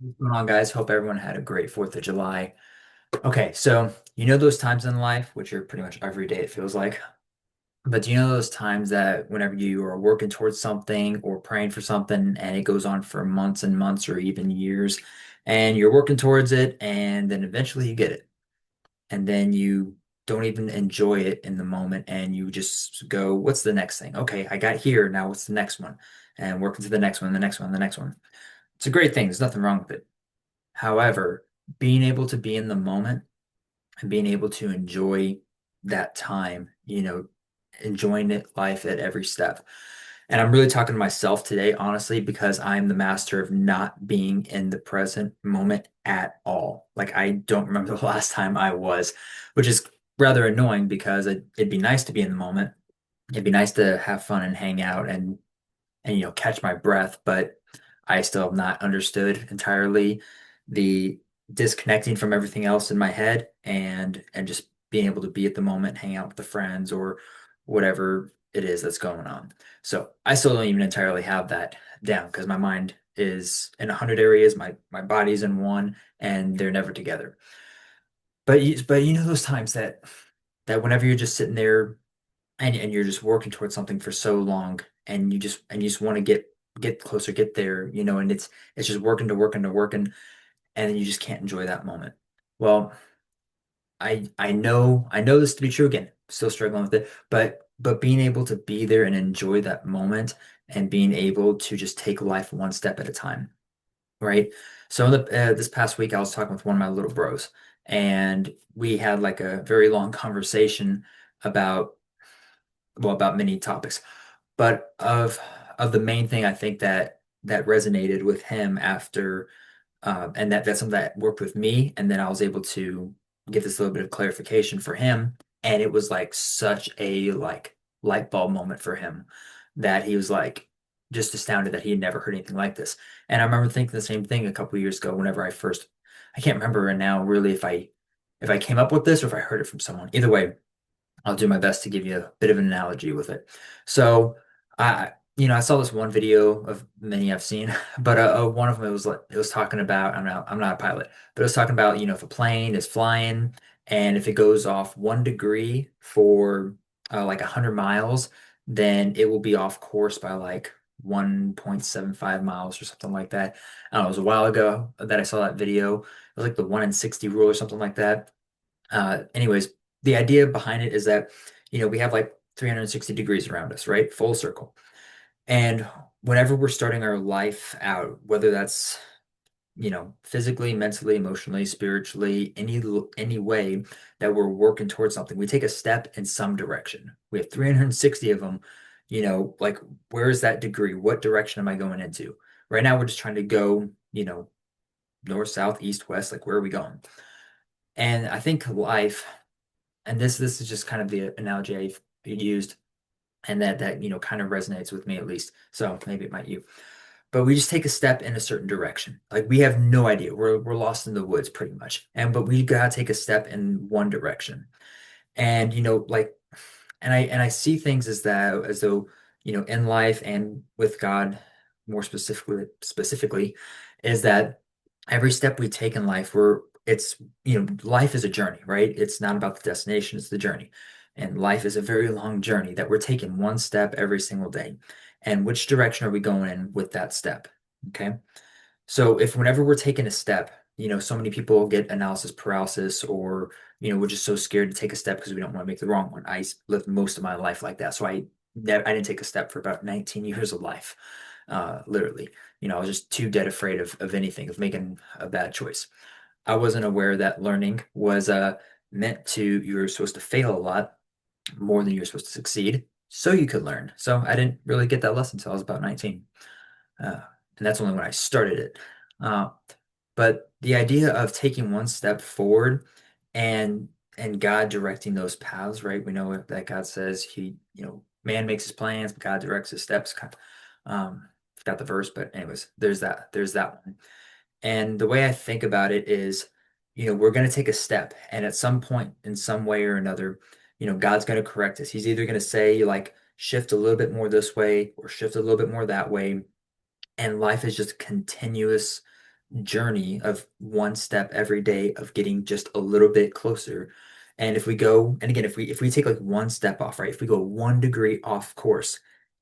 What's going on, guys? Hope everyone had a great 4th of July. Okay, so you know those times in life, which are pretty much every day, it feels like. But do you know those times that whenever you are working towards something or praying for something and it goes on for months and months or even years, and you're working towards it, and then eventually you get it, and then you don't even enjoy it in the moment, and you just go, "What's the next thing? Okay, I got here. Now what's the next one?" And working to the next one, the next one, the next one. It's a great thing. There's nothing wrong with it. However, being able to be in the moment and being able to enjoy that time, enjoying it life at every step. And I'm really talking to myself today, honestly, because I'm the master of not being in the present moment at all. Like I don't remember the last time I was, which is rather annoying because it'd be nice to be in the moment. It'd be nice to have fun and hang out and catch my breath, but I still have not understood entirely the disconnecting from everything else in my head and just being able to be at the moment, hang out with the friends or whatever it is that's going on. So I still don't even entirely have that down because my mind is in 100 areas, my body's in one, and they're never together. But you know those times that whenever you're just sitting there and you're just working towards something for so long and you just want to get closer, get there, and it's just working to working to working, and then you just can't enjoy that moment. Well, I know this to be true. Again, still struggling with it, but being able to be there and enjoy that moment and being able to just take life one step at a time, right? So this past week I was talking with one of my little bros, and we had like a very long conversation about about many topics. But of the main thing I think that resonated with him after and that's something that worked with me, and then I was able to get this little bit of clarification for him, and it was like such a like light bulb moment for him that he was like just astounded that he had never heard anything like this. And I remember thinking the same thing a couple of years ago whenever I can't remember right now really if I came up with this or if I heard it from someone. Either way, I'll do my best to give you a bit of an analogy with it. So I saw this one video of many I've seen, but one of them it was talking about I'm not a pilot, but it was talking about if a plane is flying and if it goes off 1 degree for like 100 miles, then it will be off course by like 1.75 miles or something like that. I don't know, it was a while ago that I saw that video. It was like the 1 in 60 rule or something like that. Anyways, the idea behind it is that, we have like 360 degrees around us, right? Full circle. And whenever we're starting our life out, whether that's, physically, mentally, emotionally, spiritually, any way that we're working towards something, we take a step in some direction. We have 360 of them, like where is that degree? What direction am I going into? Right now, we're just trying to go, north, south, east, west, like where are we going? And I think life and this is just kind of the analogy I've used, and that kind of resonates with me at least. So maybe it might you. But we just take a step in a certain direction. Like we have no idea. We're lost in the woods pretty much. And but we gotta take a step in one direction. And like and I see things as though, in life and with God more specifically, is that every step we take in life, life is a journey, right? It's not about the destination, it's the journey. And life is a very long journey that we're taking one step every single day. And which direction are we going in with that step? Okay. So if whenever we're taking a step, so many people get analysis paralysis or, we're just so scared to take a step because we don't want to make the wrong one. Lived most of my life like that. So I didn't take a step for about 19 years of life, literally. I was just too dead afraid of anything, of making a bad choice. I wasn't aware that learning was meant to, you're supposed to fail a lot more than you're supposed to succeed so you could learn. So I didn't really get that lesson until I was about 19. Uh, and that's only when I started it. Uh, but the idea of taking one step forward and and God directing those paths, right? We know that God says man makes his plans, but God directs his steps. Forgot the verse, but anyways, there's that one. And the way I think about it is, we're going to take a step, and at some point, in some way or another, God's going to correct us. He's either going to say, like, shift a little bit more this way or shift a little bit more that way. And life is just continuous, journey of one step every day of getting just a little bit closer. And if we go, and again, if we take like one step off, right? If we go 1 degree off course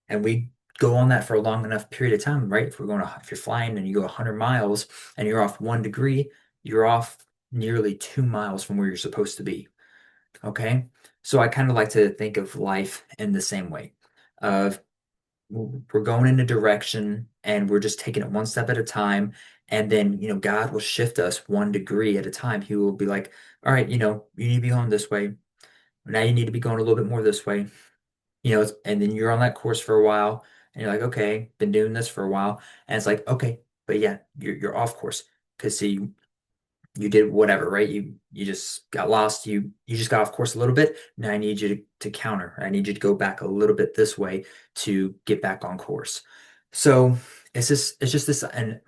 and we go on that for a long enough period of time, right? If you're flying and you go 100 miles and you're off 1 degree, you're off nearly 2 miles from where you're supposed to be. Okay. So I kind of like to think of life in the same way of we're going in a direction and we're just taking it one step at a time. And then, God will shift us 1 degree at a time. He will be like, all right, you need to be going this way. Now you need to be going a little bit more this way, and then you're on that course for a while and you're like, okay, been doing this for a while. And it's like, okay, but yeah, you're off course because see, you did whatever, right? You just got lost. You just got off course a little bit. Now I need you to counter. I need you to go back a little bit this way to get back on course. So it's just this an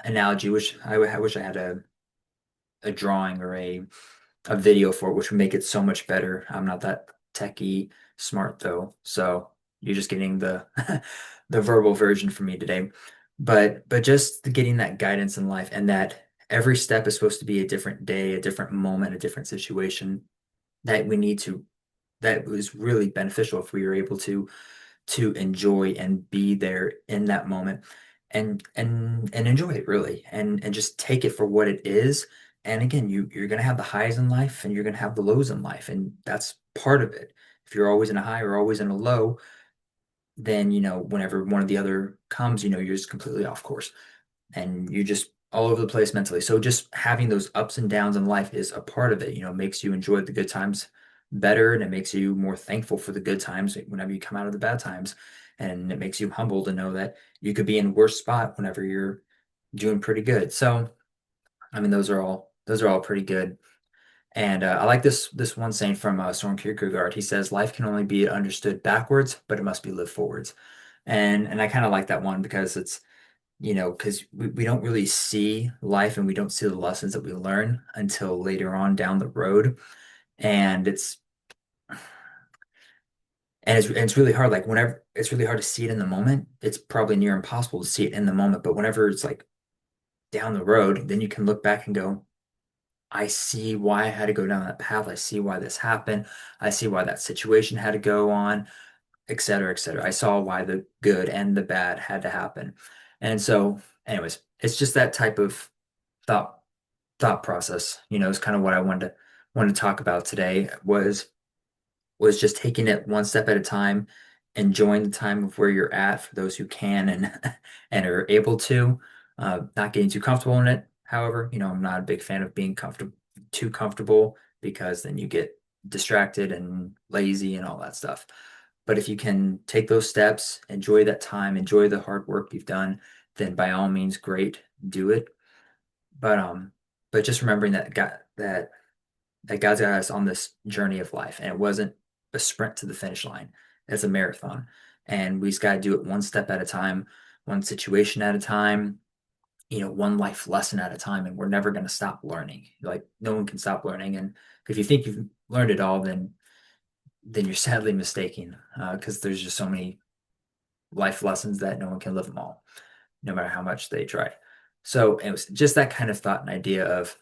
analogy, which I wish I had a drawing or a video for it, which would make it so much better. I'm not that techie smart though, so you're just getting the the verbal version from me today. But just getting that guidance in life and that every step is supposed to be a different day, a different moment, a different situation that we need to that was really beneficial if we were able to enjoy and be there in that moment and enjoy it really and just take it for what it is. And again, you're gonna have the highs in life and you're gonna have the lows in life, and that's part of it. If you're always in a high or always in a low, then whenever one of the other comes, you're just completely off course and you're just all over the place mentally. So just having those ups and downs in life is a part of it, makes you enjoy the good times better and it makes you more thankful for the good times whenever you come out of the bad times. And it makes you humble to know that you could be in a worse spot whenever you're doing pretty good. So, I mean, those are all pretty good. And I like this one saying from Soren Kierkegaard. He says, "Life can only be understood backwards, but it must be lived forwards." And I kind of like that one because it's because we don't really see life and we don't see the lessons that we learn until later on down the road. And it's really hard. Like whenever it's really hard to see it in the moment, it's probably near impossible to see it in the moment. But whenever it's like down the road, then you can look back and go, I see why I had to go down that path. I see why this happened. I see why that situation had to go on, et cetera, et cetera. I saw why the good and the bad had to happen. And so, anyways, it's just that type of thought thought process, is kind of what I wanted to talk about today was just taking it one step at a time, enjoying the time of where you're at for those who can and and are able to, not getting too comfortable in it. However, I'm not a big fan of being too comfortable because then you get distracted and lazy and all that stuff. But if you can take those steps, enjoy that time, enjoy the hard work you've done, then by all means, great, do it. But but just remembering that God's got us on this journey of life, and it wasn't a sprint to the finish line. It's a marathon, and we just got to do it one step at a time, one situation at a time, one life lesson at a time, and we're never going to stop learning. Like no one can stop learning, and if you think you've learned it all, then you're sadly mistaken, because there's just so many life lessons that no one can live them all, no matter how much they try. So it was just that kind of thought and idea of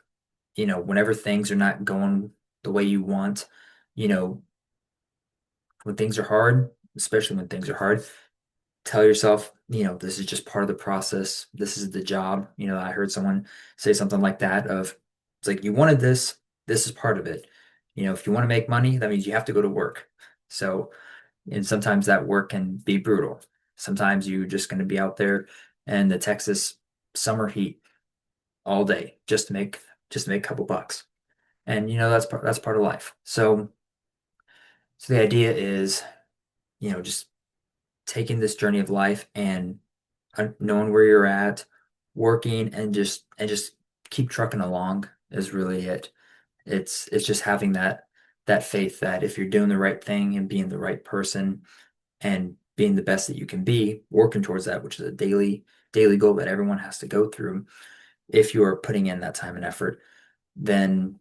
whenever things are not going the way you want, you know, when things are hard, especially when things are hard, tell yourself, this is just part of the process. This is the job. I heard someone say something like that of it's like you wanted this is part of it. If you want to make money, that means you have to go to work. So, and sometimes that work can be brutal. Sometimes you're just going to be out there in the Texas summer heat all day just to make a couple bucks. And that's part of life. So the idea is, just taking this journey of life and knowing where you're at, working and just keep trucking along is really it. It's just having that faith that if you're doing the right thing and being the right person and being the best that you can be, working towards that, which is a daily goal that everyone has to go through. If you are putting in that time and effort, then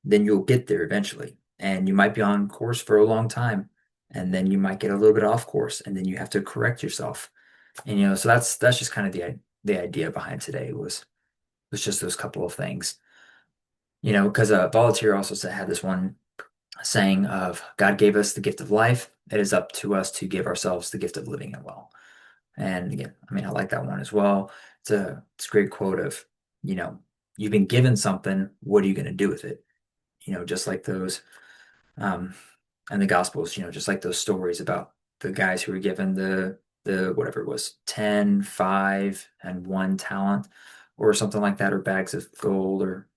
you'll get there eventually. And you might be on course for a long time, and then you might get a little bit off course, and then you have to correct yourself. And so that's just kind of the idea behind today It's just those couple of things, because Voltaire also had this one saying of God gave us the gift of life. It is up to us to give ourselves the gift of living it well. And again, I mean, I like that one as well. It's a great quote of, you know, you've been given something. What are you going to do with it? Just like those, um, and the Gospels, just like those stories about the guys who were given the whatever it was, 10, 5, and 1 talent, or something like that, or bags of gold, or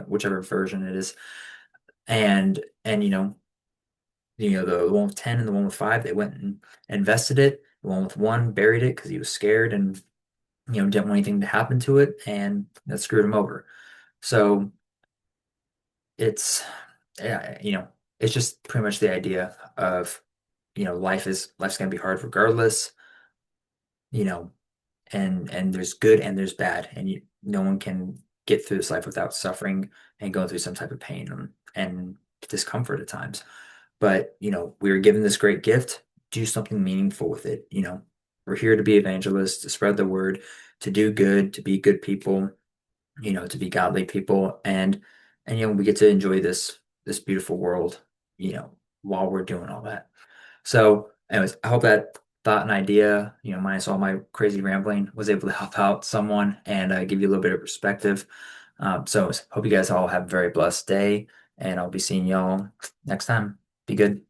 whichever version it is. And the one with 10 and the one with 5, they went and invested it. The one with 1 buried it because he was scared and didn't want anything to happen to it, and that screwed him over. So it's yeah, it's just pretty much the idea of life's gonna be hard regardless, you know, and there's good and there's bad, and no one can get through this life without suffering and going through some type of pain and discomfort at times. But we were given this great gift. Do something meaningful with it. We're here to be evangelists, to spread the word, to do good, to be good people, to be godly people, and we get to enjoy this beautiful world, you know, while we're doing all that. So, anyways, I hope that thought and idea, minus all my crazy rambling, was able to help out someone and give you a little bit of perspective. So, hope you guys all have a very blessed day, and I'll be seeing y'all next time. Be good.